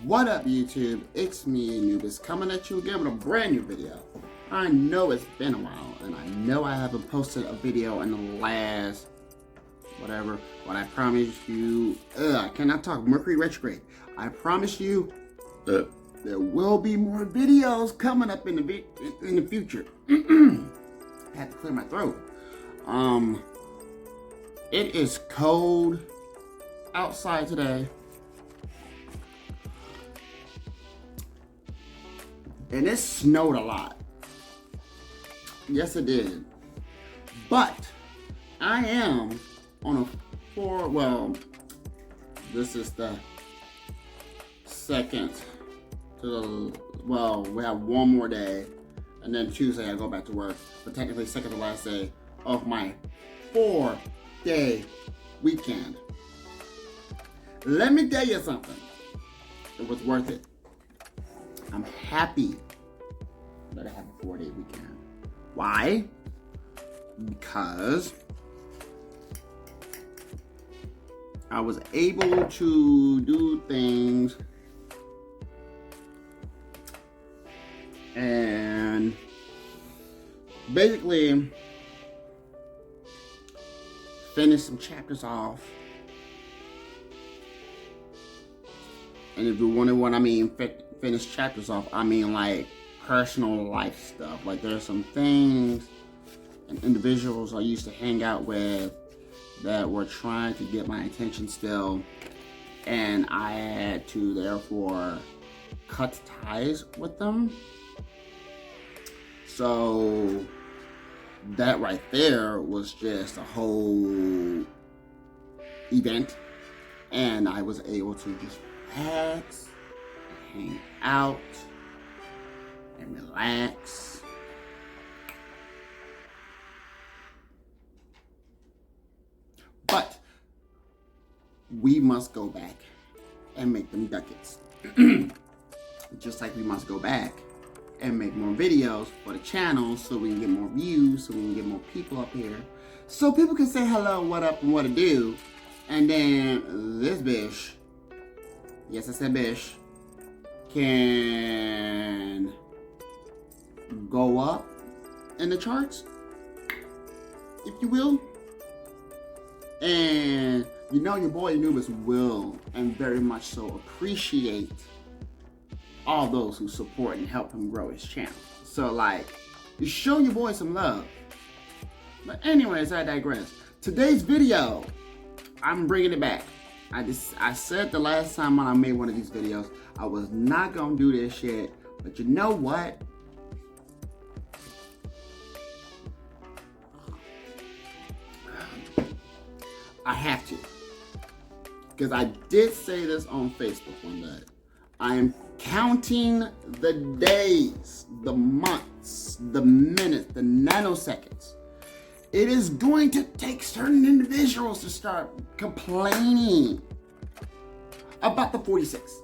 What up, YouTube? It's me, Anubis, coming at you again with a brand new video. I know it's been a while, and I know I haven't posted a video in the last whatever, but I promise you, I cannot talk, Mercury retrograde. I promise you, there will be more videos coming up in the future. I had to clear my throat. It is cold outside today. And it snowed a lot. Yes, it did. But I am on this is the second we have one more day, and then Tuesday I go back to work, but technically second to last day of my 4-day weekend. Let me tell you something. It was worth it. I'm happy that I have a 4-day weekend. Why? Because I was able to do things and basically finish some chapters off. And if you wonder what I mean, finish chapters off, I mean like personal life stuff. Like there's some things and individuals I used to hang out with that were trying to get my attention still, and I had to therefore cut ties with them. So that right there was just a whole event, and I was able to just relax, hang out, and relax. But we must go back and make them ducats. Just like we must go back and make more videos for the channel so we can get more views, so we can get more people up here, so people can say hello, what up, and what to do. And then this bitch, yes, I said bitch, can go up in the charts, if you will. And you know your boy Anubis will, and very much so, appreciate all those who support and help him grow his channel. So like, you show your boy some love. But anyways, I digress. Today's video, I'm bringing it back. I said the last time when I made one of these videos, I was not gonna do this shit, but you know what? I have to. Because I did say this on Facebook one day. I am counting the days, the months, the minutes, the nanoseconds. It is going to take certain individuals to start complaining about the 46.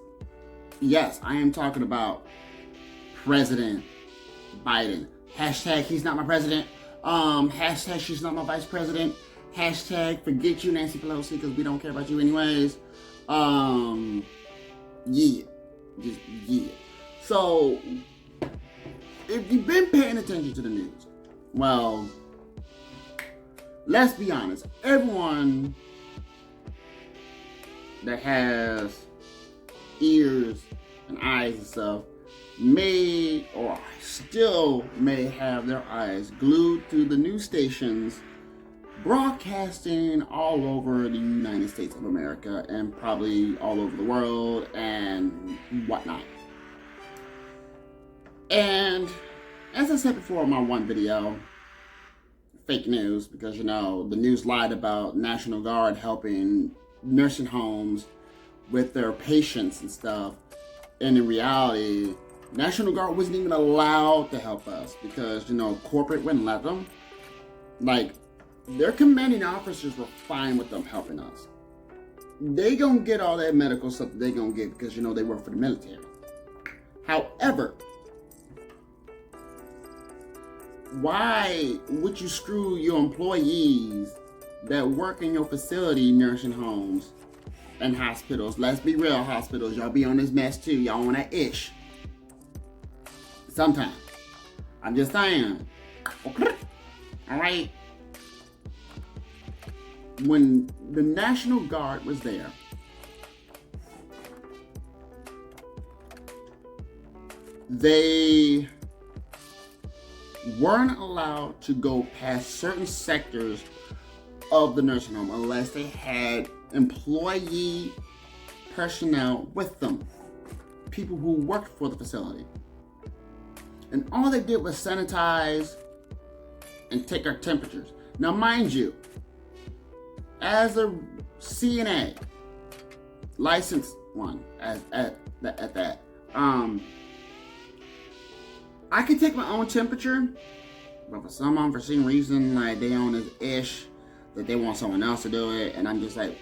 Yes, I am talking about President Biden. Hashtag he's not my president. Hashtag she's not my vice president. Hashtag forget you, Nancy Pelosi, because we don't care about you anyways. Yeah. Just, yeah. So, if you've been paying attention to the news, well, let's be honest. Everyone that has ears and eyes and stuff may, or still may have their eyes glued to the news stations broadcasting all over the United States of America and probably all over the world and whatnot. And as I said before in my one video, fake news, because you know the news lied about National Guard helping nursing homes with their patients and stuff, and in reality National Guard wasn't even allowed to help us because, you know, corporate wouldn't let them. Like, their commanding officers were fine with them helping us. They gonna get all that medical stuff that they gonna get because, you know, they work for the military. However, why would you screw your employees that work in your facility nursing homes And hospitals, let's be real, hospitals, y'all be on this mess too. Y'all on that ish. Sometimes. I'm just saying. Okay. All right. When the National Guard was there, they weren't allowed to go past certain sectors of the nursing home unless they had employee personnel with them, people who worked for the facility. And all they did was sanitize and take our temperatures. Now, mind you, as a CNA, licensed one at that, I could take my own temperature, but for some unforeseen reason, like they on this ish that they want someone else to do it, and I'm just like,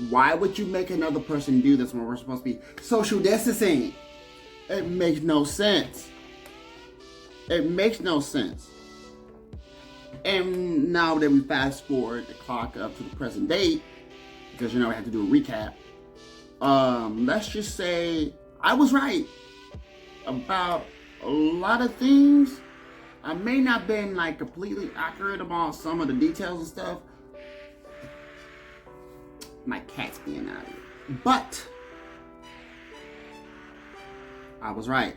why would you make another person do this when we're supposed to be social distancing? It makes no sense. It makes no sense. And now that we fast forward the clock up to the present date, because we have to do a recap. Let's just say I was right about a lot of things. I may not have been like completely accurate about some of the details and stuff. My cat's being out of here. But I was right.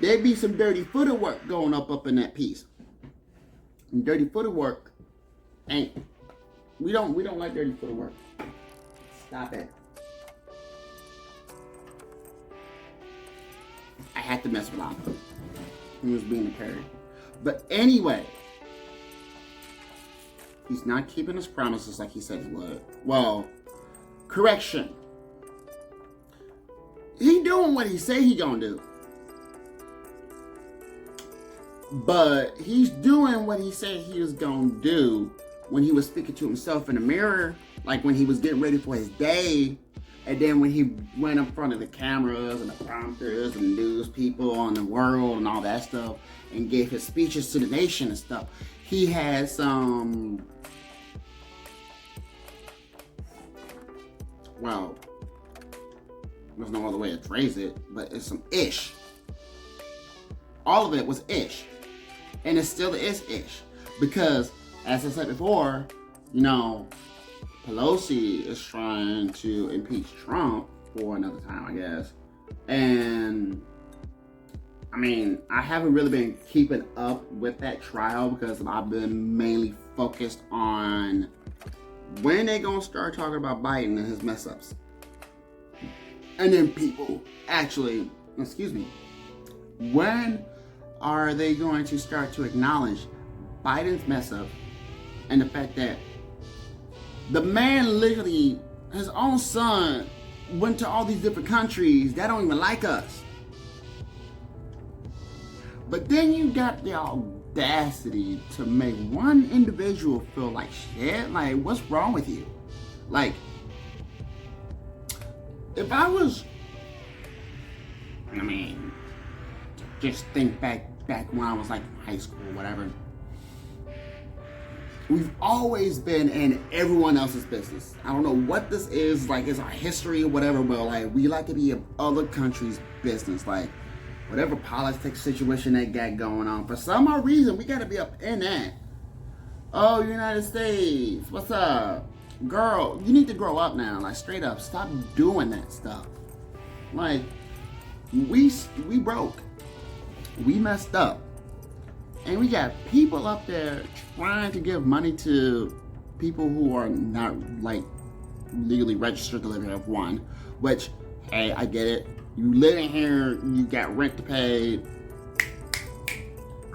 There be some dirty footer work going up in that piece. And dirty footer work ain't. We don't like dirty footer work. Stop it. I had to mess with him. He was being impaired. But anyway, he's not keeping his promises like he said he would. Well, correction. He doing what he say he gonna do. But he's doing what he said he was gonna do when he was speaking to himself in the mirror, like when he was getting ready for his day. And then when he went in front of the cameras and the prompters and the news people on the world and all that stuff and gave his speeches to the nation and stuff, he had some, well, there's no other way to phrase it, but it's some ish. All of it was ish. And it still is ish. Because, as I said before, Pelosi is trying to impeach Trump for another time, I guess. And, I haven't really been keeping up with that trial because I've been mainly focused on when they're going to start talking about Biden and his mess-ups. And then people actually, when are they going to start to acknowledge Biden's mess-up and the fact that the man literally, his own son, went to all these different countries that don't even like us. But then you got the audacity to make one individual feel like shit. Like, what's wrong with you? Like, if I was, just think back when I was like in high school or whatever. We've always been in everyone else's business. I don't know what this is, like it's our history or whatever, but like we like to be in other countries' business, like whatever politics situation they got going on. For some odd reason, we gotta be up in that. Oh, United States, what's up? Girl, you need to grow up now, like straight up, stop doing that stuff. Like, we broke. We messed up. And we got people up there trying to give money to people who are not, like, legally registered to live here, one. Which, hey, I get it. You live in here, you got rent to pay.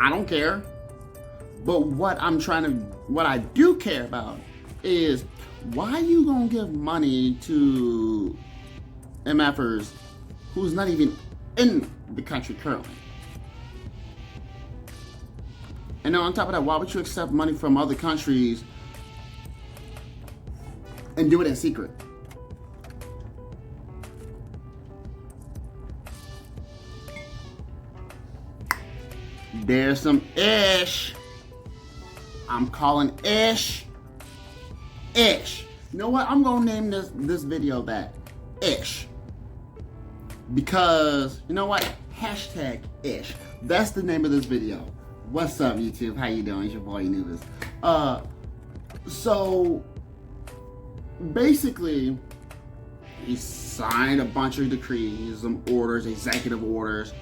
I don't care. But what I do care about is, why you gonna give money to MFers who's not even in the country currently? And then on top of that, why would you accept money from other countries and do it in secret? There's some ish. I'm calling ish. You know what? I'm gonna name this video that ish. Because you know what? Hashtag ish. That's the name of this video. What's up, YouTube? How you doing? It's your boy Anubis. So basically, he signed a bunch of decrees, some orders, executive orders.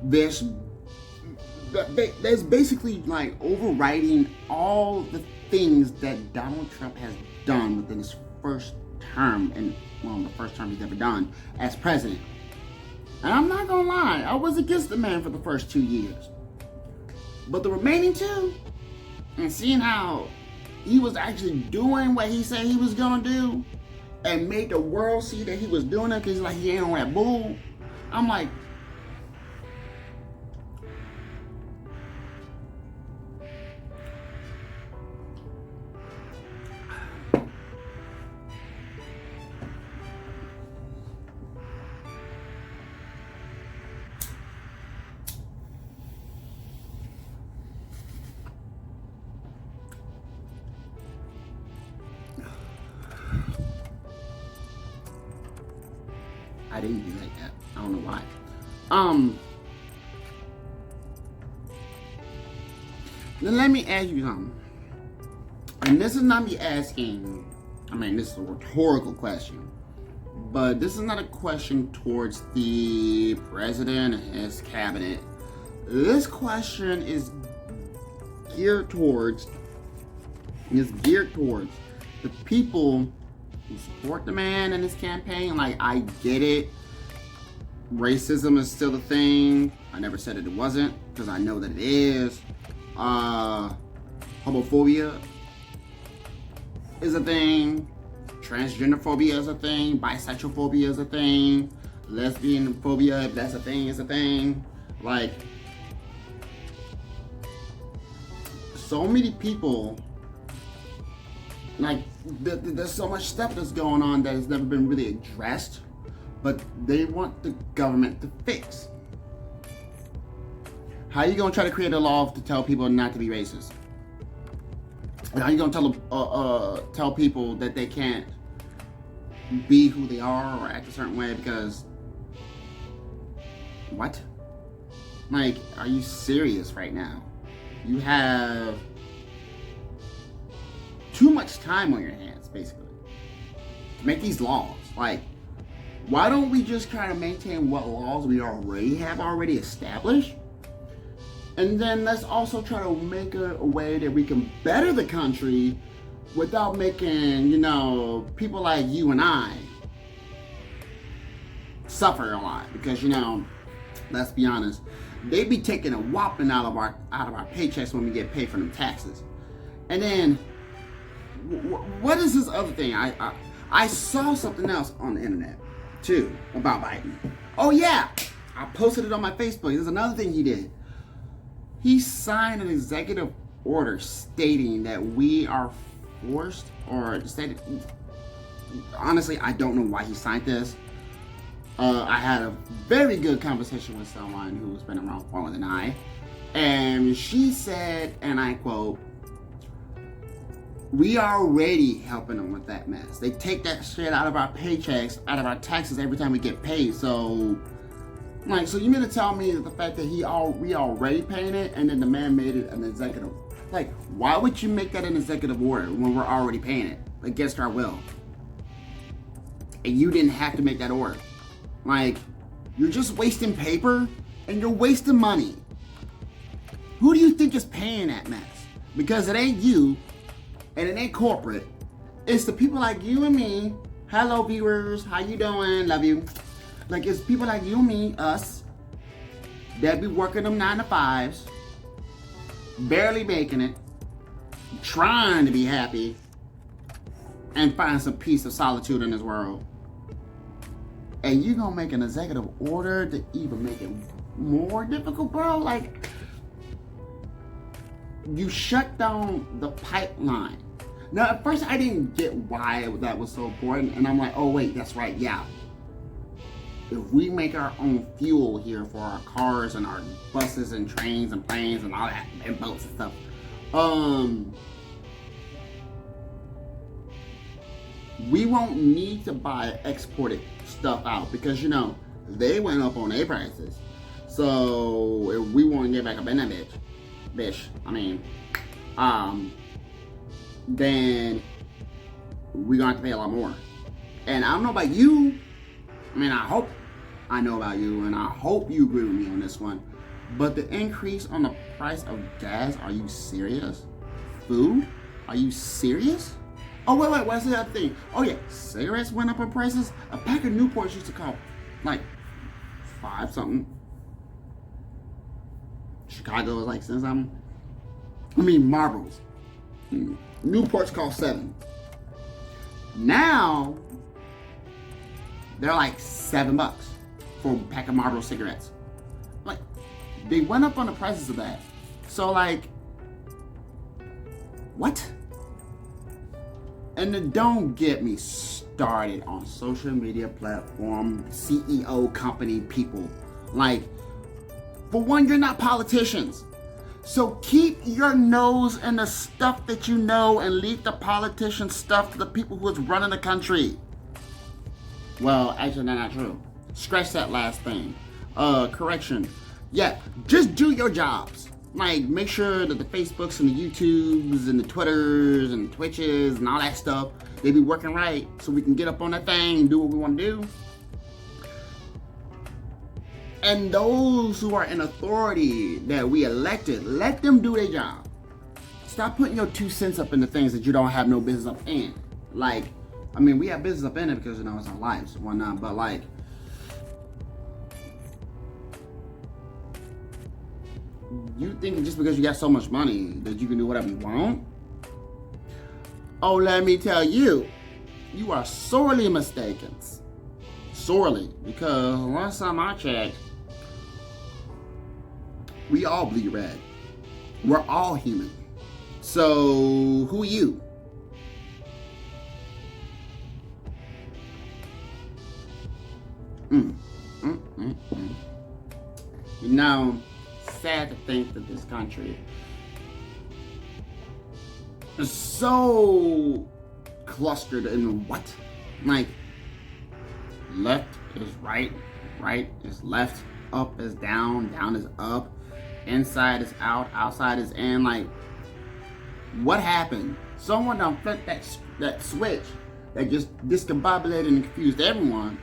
There's basically like overriding all the things that Donald Trump has done within his first term, and well, the first term he's ever done as president. And I'm not gonna lie, I was against the man for the first 2 years. But the remaining 2, and seeing how he was actually doing what he said he was gonna do, and made the world see that he was doing it because like he ain't on that bull, I'm like, I didn't do like that. I don't know why. Then let me ask you something. And this is not me asking, I mean, this is a rhetorical question. But this is not a question towards the president and his cabinet. This question is geared towards the people who support the man and his campaign. Like, I get it. Racism is still a thing. I never said it wasn't, because I know that it is. Homophobia is a thing. Transgender phobia is a thing. Bisexual phobia is a thing. Lesbian phobia, if that's a thing, is a thing. Like, so many people, like, there's so much stuff that's going on that has never been really addressed, but they want the government to fix. How are you gonna try to create a law to tell people not to be racist? How are you gonna tell people that they can't be who they are or act a certain way because what? Like, are you serious right now? You have too much time on your hands, basically, to make these laws. Like, why don't we just try to maintain what laws we already have established? And then let's also try to make a way that we can better the country without making, you know, people like you and I suffer a lot. Because, you know, let's be honest, they be taking a whopping out of our paychecks when we get paid for them taxes. And then, what is this other thing? I saw something else on the internet too about Biden. Oh yeah, I posted it on my Facebook. There's another thing he did. He signed an executive order stating that we are forced, or stated, honestly, I don't know why he signed this. I had a very good conversation with someone who's been around longer than I, and she said, and I quote, "We are already helping them with that mess. They take that shit out of our paychecks, out of our taxes every time we get paid. So, like, so you mean to tell me that the fact that we already paying it, and then the man made it an executive? Like, why would you make that an executive order when we're already paying it against our will? And you didn't have to make that order. Like, you're just wasting paper and you're wasting money. Who do you think is paying that mess? Because it ain't you, and it ain't corporate. It's the people like you and me. Hello, viewers. How you doing? Love you. Like, it's people like you and me, us, that be working them 9 to 5s, barely making it, trying to be happy, and find some peace of solitude in this world. And you gonna make an executive order to even make it more difficult, bro? Like, you shut down the pipeline. Now, at first I didn't get why that was so important, and I'm like, oh wait, that's right, yeah. If we make our own fuel here for our cars and our buses and trains and planes and all that, and boats and stuff, we won't need to buy exported stuff out because, you know, they went up on their prices. So if we want to get back up in that then we're going to have to pay a lot more. And I don't know about you. I mean, I hope I know about you, and I hope you agree with me on this one. But the increase on the price of gas, are you serious? Food? Are you serious? Oh, wait, what's the other thing? Oh, yeah, cigarettes went up in prices. A pack of Newports used to cost like $5 something. Chicago was like $6 something. I mean, Marlboros. Newports cost $7. Now, they're like $7 for a pack of Marlboro cigarettes. Like, they went up on the prices of that. So, like, what? And then don't get me started on social media platform, CEO company people. Like, for one, you're not politicians. So keep your nose in the stuff that you know and leave the politician stuff to the people who's running the country. Well, actually, that's not true. Scratch that last thing. Correction. Yeah, just do your jobs. Like, make sure that the Facebooks and the YouTubes and the Twitters and Twitches and all that stuff, they be working right so we can get up on that thing and do what we want to do. And those who are in authority that we elected, let them do their job. Stop putting your 2 cents up in the things that you don't have no business up in. Like, I mean, we have business up in it because, you know, it's our lives and whatnot, but like, you think just because you got so much money that you can do whatever you want? Oh, let me tell you, you are sorely mistaken. Sorely, because last time I checked, we all bleed red. We're all human. So, who are you? You know, sad to think that this country is so clustered in what? Like, left is right, right is left, up is down, down is up, inside is out, outside is in. Like, what happened? Someone done flipped that switch that just discombobulated and confused everyone.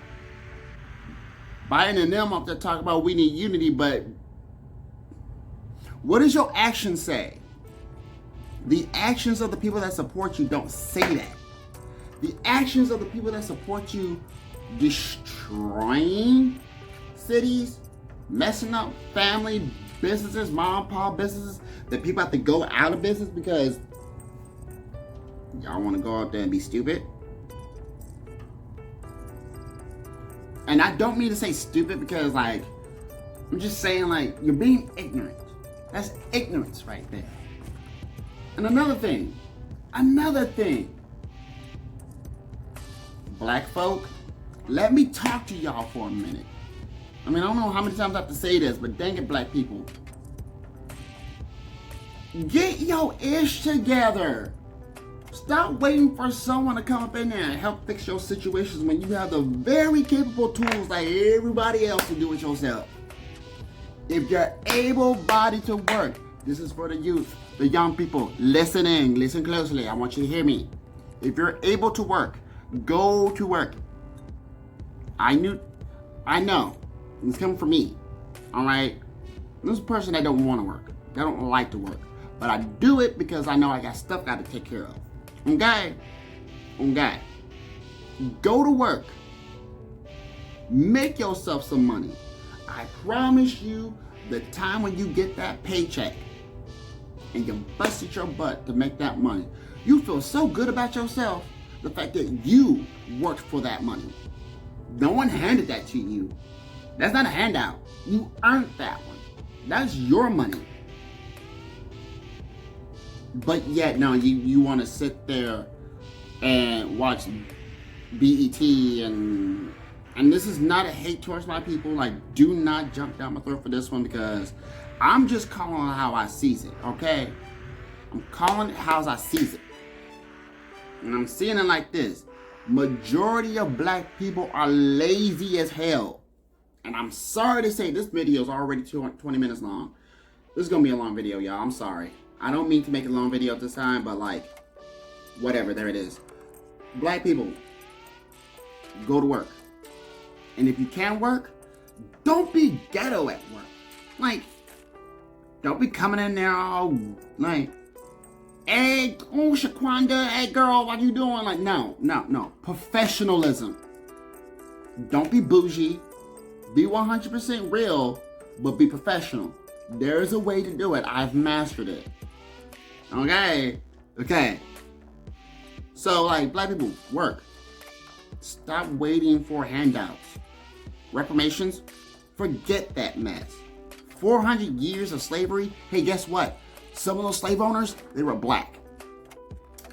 Biden and them up there talking about we need unity, but what does your action say? The actions of the people that support you don't say that. The actions of the people that support you destroying cities, messing up family businesses, mom and pop businesses, that people have to go out of business because y'all want to go out there and be stupid. And I don't mean to say stupid because, like, I'm just saying, like, you're being ignorant. That's ignorance right there. And another thing, black folk, let me talk to y'all for a minute. I mean, I don't know how many times I have to say this, but dang it, black people. Get your ish together. Stop waiting for someone to come up in there and help fix your situations when you have the very capable tools like everybody else to do it yourself. If you're able-bodied to work, this is for the youth, the young people. Listen closely. I want you to hear me. If you're able to work, go to work. I know. It's coming from me. All right? This is a person that don't want to work. That don't like to work. But I do it because I know I got stuff I got to take care of. Okay? Go to work. Make yourself some money. I promise you, the time when you get that paycheck and you busted your butt to make that money, you feel so good about yourself, the fact that you worked for that money. No one handed that to you. That's not a handout. You earned that one. That's your money. But yet, no, you want to sit there and watch BET and this is not a hate towards my people. Like, do not jump down my throat for this one because I'm just calling it how I sees it, okay? I'm calling it how I sees it. And I'm seeing it like this. Majority of black people are lazy as hell. And I'm sorry to say this video is already 20 minutes long. This is going to be a long video, y'all. I'm sorry. I don't mean to make a long video at this time, but like, whatever, there it is. Black people, go to work. And if you can't work, don't be ghetto at work. Like, don't be coming in there all like, hey, oh, Shaquanda, hey, girl, what you doing? Like, no. Professionalism. Don't be bougie. Be 100% real, but be professional. There's a way to do it. I've mastered it. Okay. So, like, black people, work. Stop waiting for handouts. Reparations, forget that mess. 400 years of slavery. Hey, guess what? Some of those slave owners, they were black.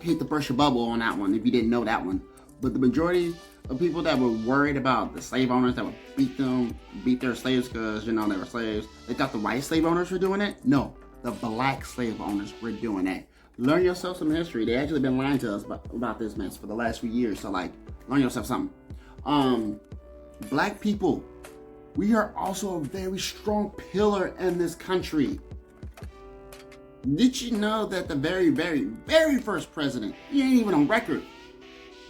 Hate to burst your bubble on that one if you didn't know that one. But the majority of people that were worried about the slave owners that would beat their slaves because, you know, they were slaves, they thought the white slave owners were doing it. No, the black slave owners were doing that. Learn yourself some history. They actually been lying to us about this mess for the last few years. So, like, learn yourself something. Black people, we are also a very strong pillar in this country. Did you know that the very, very, very first president, he ain't even on record,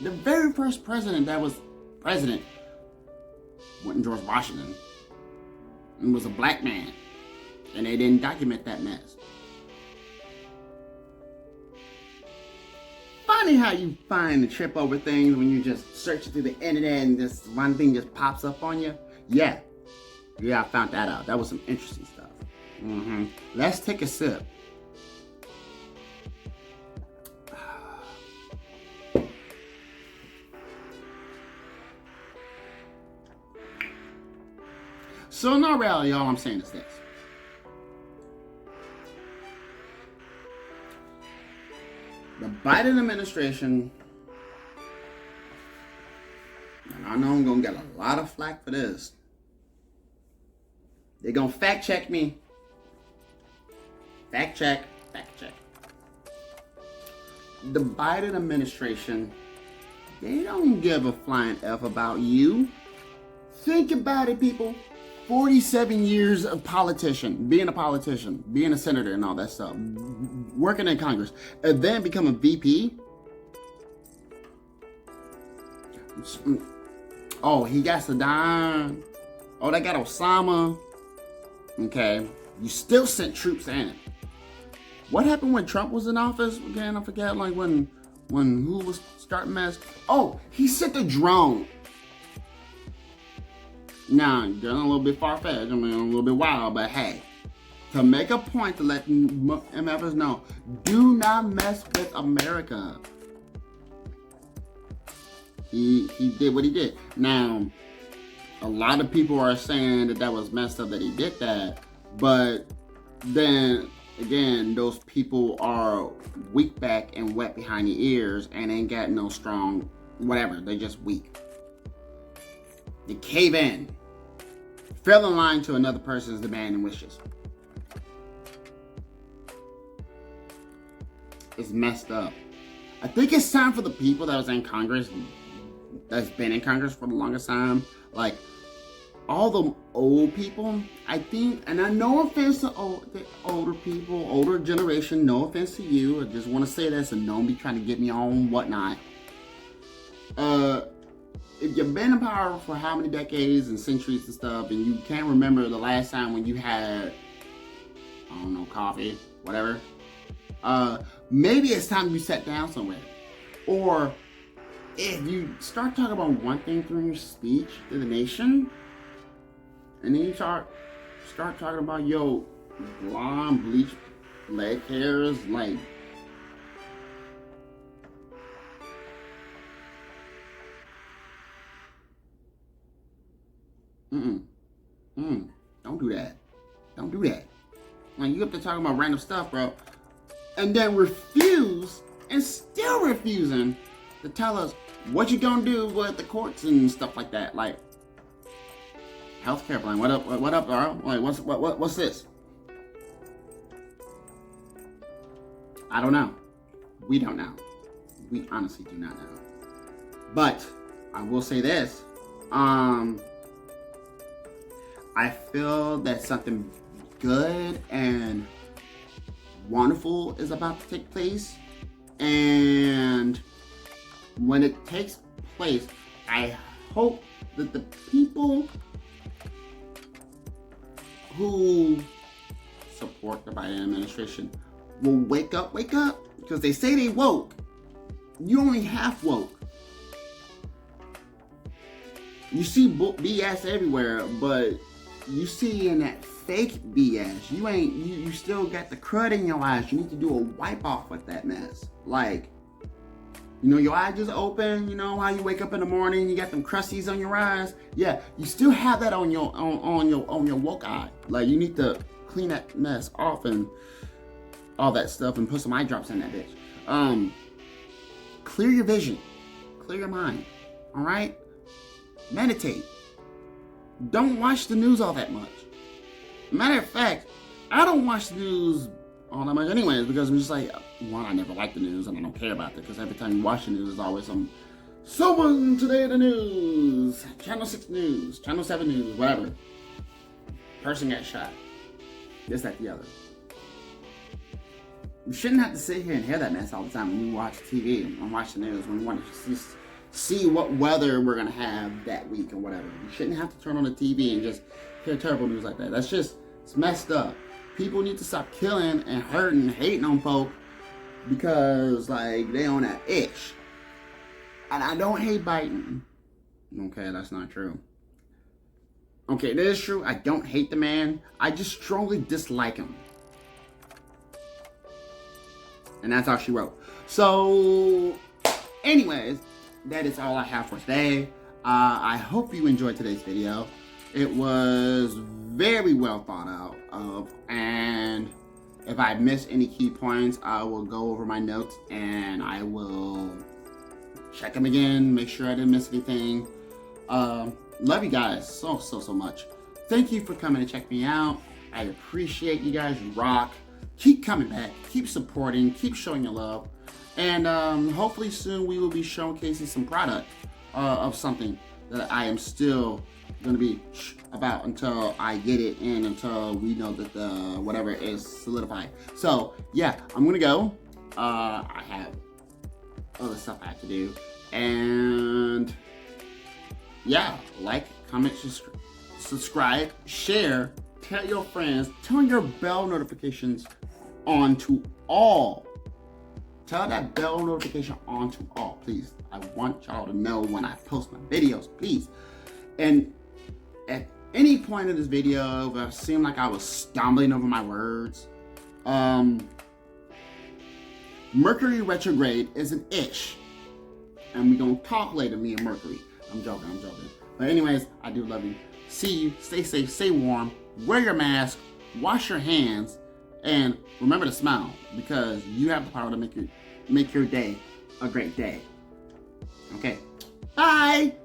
the very first president that was president wasn't George Washington, and was a black man, and they didn't document that mess. Funny how you find the trip over things when you just search through the internet and this one thing just pops up on you. Yeah, I found that out. That was some interesting stuff. Let's take a sip. So in all reality, all I'm saying is this. The Biden administration, and I know I'm going to get a lot of flack for this. They're going to fact check me. Fact check. The Biden administration, they don't give a flying F about you. Think about it, people. 47 years of being a senator and all that stuff, working in Congress, and then become a VP. Oh, he got Saddam. Oh, they got Osama. Okay, you still sent troops in. What happened when Trump was in office? Again, I forget, like when who was starting mess? Oh, he sent a drone. Now, getting a little bit far-fetched, a little bit wild, but hey, to make a point to let MFers know, do not mess with America. He did what he did. Now, a lot of people are saying that was messed up that he did that, but then, again, those people are weak back and wet behind the ears and ain't got no strong, whatever, they just weak. They cave in. Fell in line to another person's demand and wishes. It's messed up. I think it's time for the people that was in Congress, that's been in Congress for the longest time, like all the old people, I think, and I no offense to the older people, older generation, no offense to you, I just want to say this and don't be trying to get me on whatnot. If you've been in power for how many decades and centuries and stuff, and you can't remember the last time when you had, I don't know, coffee, whatever, maybe it's time you sat down somewhere. Or if you start talking about one thing through your speech to the nation, and then you start talking about your blonde, bleached leg hairs, like, don't do that. Don't do that. Like, you have to talk about random stuff, bro. And then refuse, and still refusing to tell us what you gonna do with the courts and stuff like that. Like, healthcare plan. What up, bro? Like, what's this? I don't know. We don't know. We honestly do not know. But I will say this. I feel that something good and wonderful is about to take place. And when it takes place, I hope that the people who support the Biden administration will wake up, because they say they woke. You only half woke. You see BS everywhere, but you see in that fake BS, you still got the crud in your eyes. You need to do a wipe off with that mess. Like, your eyes just open, how you wake up in the morning, you got them crusties on your eyes. Yeah, you still have that on your woke eye. Like, you need to clean that mess off and all that stuff and put some eye drops in that bitch. Clear your vision. Clear your mind. All right? Meditate. Don't watch the news all that much. Matter of fact, I don't watch the news all that much anyways, because I'm just like, one, I never like the news and I don't care about it, because every time you watch the news, there's always someone today in the news, Channel 6 News, Channel 7 News, whatever. Person got shot. This, that, the other. You shouldn't have to sit here and hear that mess all the time when you watch TV and watch the news, when you want to see what weather we're going to have that week or whatever. You shouldn't have to turn on the TV and just hear terrible news like that. It's messed up. People need to stop killing and hurting and hating on folk because, like, they on that ish. And I don't hate Biden. Okay, that's not true. Okay, it is true. I don't hate the man. I just strongly dislike him. And that's how she wrote. So, anyways, that is all I have for today. I hope you enjoyed today's video. It was very well thought out of, and if I missed any key points, I will go over my notes and I will check them again, make sure I didn't miss anything. Love you guys so much. Thank you for coming to check me out. I appreciate you guys. You rock. Keep coming back. Keep supporting. Keep showing your love. And hopefully soon we will be showcasing some product of something that I am still going to be about until I get it in, until we know that the whatever is solidified. So yeah, I'm going to go. I have other stuff I have to do. And yeah, like, comment, subscribe, share, tell your friends, turn your bell notifications on to all. Tell that bell notification on to all, please. I want y'all to know when I post my videos, please. And at any point in this video, if it seemed like I was stumbling over my words, Mercury retrograde is an ish. And we're going to talk later, me and Mercury. I'm joking. But anyways, I do love you. See you. Stay safe. Stay warm. Wear your mask. Wash your hands. And remember to smile, because you have the power to make your day a great day. Okay. Bye.